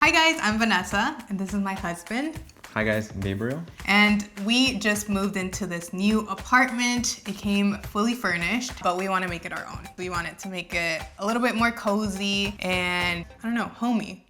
Hi guys, I'm Vanessa, and this is my husband. Hi guys, I'm Gabriel. And we just moved into this new apartment. It came fully furnished, but we want to make it our own. We wanted to make it a little bit more cozy and, I don't know, homey.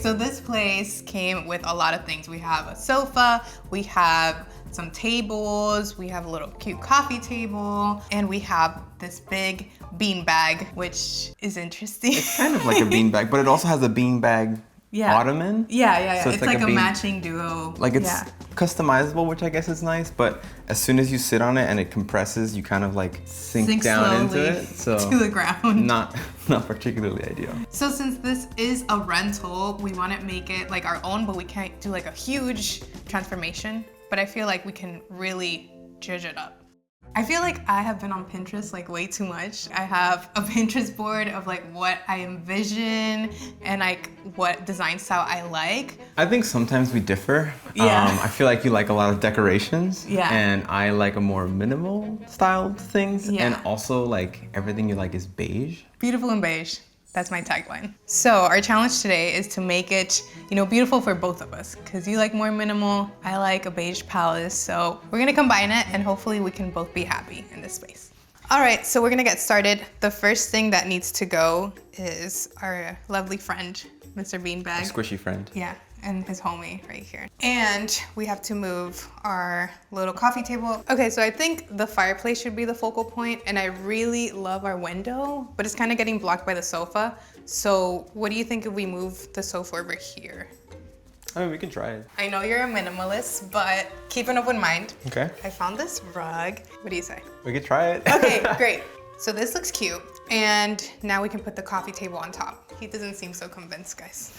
So this place came with a lot of things. We have a sofa, we have some tables, we have a little cute coffee table, and we have this big bean bag, which is interesting. It's kind of like a bean bag, but it also has a bean bag ottoman. Yeah. So it's like a matching duo. Like it's customizable, which I guess is nice, but as soon as you sit on it and it compresses, you kind of like sink down into it. So to the ground. Not particularly ideal. So since this is a rental, we want to make it like our own, but we can't do like a huge transformation. But I feel like we can really judge it up. I feel like I have been on Pinterest like way too much. I have a Pinterest board of like what I envision and like what design style I like. I think sometimes we differ. Yeah. I feel like you like a lot of decorations. Yeah. And I like a more minimal styled things. Yeah. And also like everything you like is beige. Beautiful and beige. That's my tagline. So our challenge today is to make it, beautiful for both of us. Cause you like more minimal, I like a beige palette. So we're gonna combine it and hopefully we can both be happy in this space. All right, so we're gonna get started. The first thing that needs to go is our lovely friend, Mr. Beanbag. A squishy friend. Yeah, and his homie right here. And we have to move our little coffee table. Okay, so I think the fireplace should be the focal point, and I really love our window, but it's kind of getting blocked by the sofa. So what do you think if we move the sofa over here? I mean, we can try it. I know you're a minimalist, but keep an open mind. Okay. I found this rug. What do you say? We could try it. Okay, great. So this looks cute. And now we can put the coffee table on top. He doesn't seem so convinced, guys.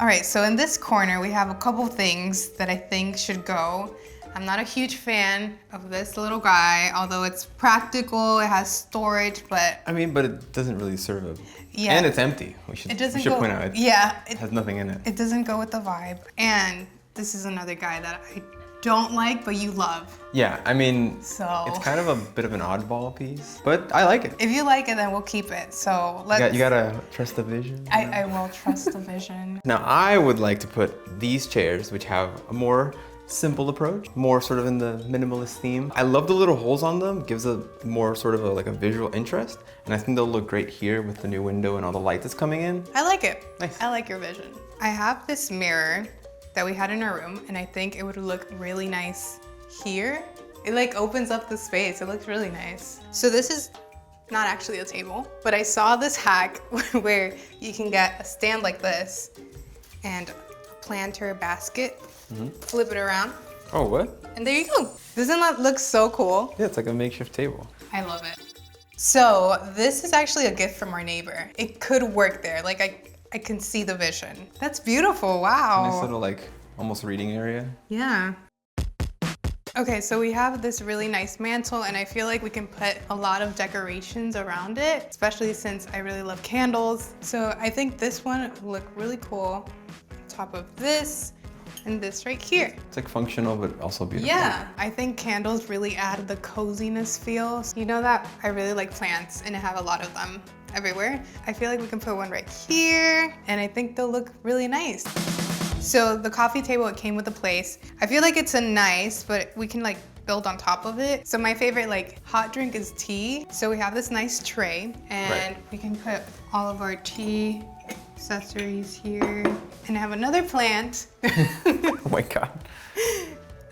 All right, so in this corner, we have a couple things that I think should go. I'm not a huge fan of this little guy, although it's practical, it has storage, but... I mean, but it doesn't really serve a... Yeah. And it's empty. We should point out. It has nothing in it. It doesn't go with the vibe. And this is another guy that I don't like, but you love. Yeah, I mean, so it's kind of a bit of an oddball piece, but I like it. If you like it, then we'll keep it. So let's... You gotta trust the vision. I will trust the vision. Now, I would like to put these chairs, which have a more simple approach, more sort of in the minimalist theme. I love the little holes on them, gives a more sort of a visual interest, and I think they'll look great here with the new window and all the light that's coming in. I like it. Nice. I like your vision. I have this mirror that we had in our room, and I think it would look really nice here. It like opens up the space. It looks really nice. So this is not actually a table, but I saw this hack where you can get a stand like this and a planter basket, flip it around. Oh, what? And there you go. Doesn't that look so cool? Yeah, it's like a makeshift table. I love it. So this is actually a gift from our neighbor. It could work there. Like I can see the vision. That's beautiful, wow. Nice little like almost reading area. Yeah. Okay, so we have this really nice mantle and I feel like we can put a lot of decorations around it, especially since I really love candles. So I think this one will look really cool on top of this and this right here. It's like functional, but also beautiful. Yeah, I think candles really add the coziness feel. You know that I really like plants and I have a lot of them everywhere. I feel like we can put one right here and I think they'll look really nice. So the coffee table, it came with a place. I feel like it's a nice, but we can like build on top of it. So my favorite like hot drink is tea. So we have this nice tray and we can put all of our tea accessories here. And I have another plant. Oh my God.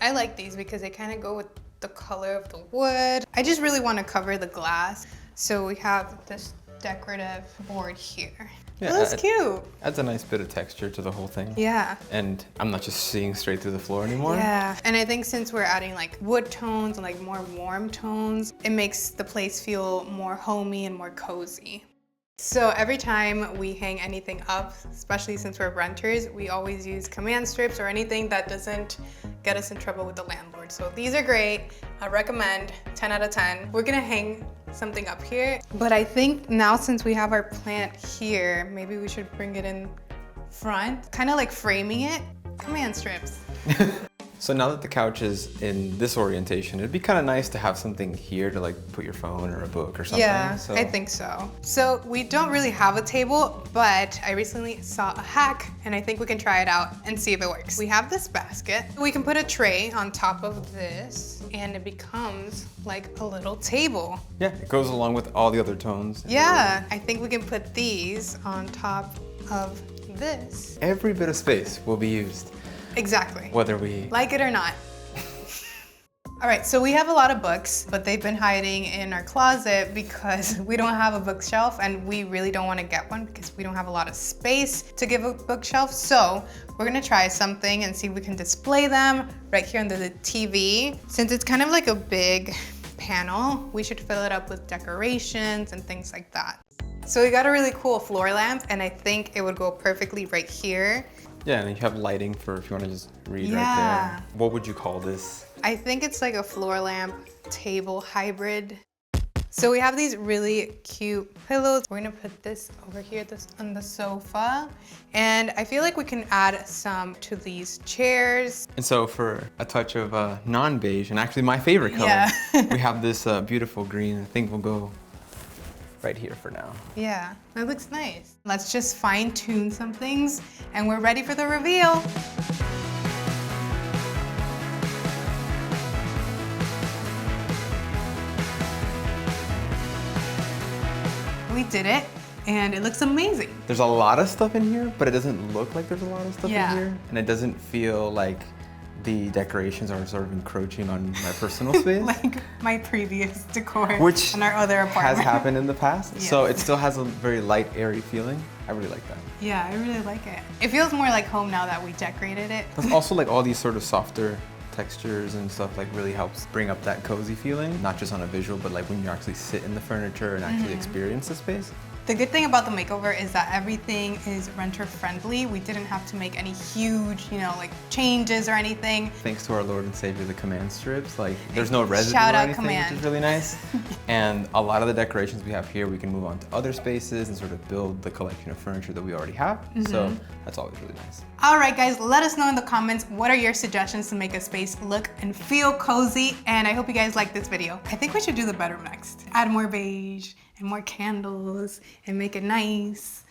I like these because they kind of go with the color of the wood. I just really want to cover the glass. So we have this decorative board here. Yeah, it looks cute. Adds a nice bit of texture to the whole thing. Yeah. And I'm not just seeing straight through the floor anymore. Yeah, and I think since we're adding like wood tones and like more warm tones, it makes the place feel more homey and more cozy. So every time we hang anything up, especially since we're renters, we always use command strips or anything that doesn't get us in trouble with the landlord. So these are great. I recommend 10 out of 10. We're gonna hang something up here, but I think now since we have our plant here, maybe we should bring it in front, kind of like framing it. Command strips. So now that the couch is in this orientation, it'd be kind of nice to have something here to like put your phone or a book or something. Yeah, so. I think so. So we don't really have a table, but I recently saw a hack and I think we can try it out and see if it works. We have this basket. We can put a tray on top of this and it becomes like a little table. Yeah, it goes along with all the other tones. Yeah, I think we can put these on top of this. Every bit of space will be used. Exactly. Whether we like it or not. All right, so we have a lot of books, but they've been hiding in our closet because we don't have a bookshelf and we really don't want to get one because we don't have a lot of space to give a bookshelf. So we're gonna try something and see if we can display them right here under the TV. Since it's kind of like a big panel, we should fill it up with decorations and things like that. So we got a really cool floor lamp and I think it would go perfectly right here. Yeah, and you have lighting for if you want to just read right there. What would you call this? I think it's like a floor lamp table hybrid. So we have these really cute pillows. We're gonna put this over here, this on the sofa. And I feel like we can add some to these chairs. And so for a touch of non-beige, and actually my favorite color, we have this beautiful green. I think we'll go right here for now. Yeah, that looks nice. Let's just fine tune some things and we're ready for the reveal. We did it and it looks amazing. There's a lot of stuff in here, but it doesn't look like there's a lot of stuff in here. And it doesn't feel like the decorations are sort of encroaching on my personal space. Like my previous decor which in our other apartment. has happened in the past. Yes. So it still has a very light, airy feeling. I really like that. Yeah, I really like it. It feels more like home now that we decorated it. But also like all these sort of softer textures and stuff like really helps bring up that cozy feeling, not just on a visual, but like when you actually sit in the furniture and actually experience the space. The good thing about the makeover is that everything is renter friendly. We didn't have to make any huge, like changes or anything. Thanks to our Lord and Savior, the command strips, like there's no residue Shout or out anything, command. which is really nice. And a lot of the decorations we have here, we can move on to other spaces and sort of build the collection of furniture that we already have. So that's always really nice. All right, guys, let us know in the comments what are your suggestions to make a space look and feel cozy. And I hope you guys like this video. I think we should do the bedroom next. Add more beige and more candles and make it nice.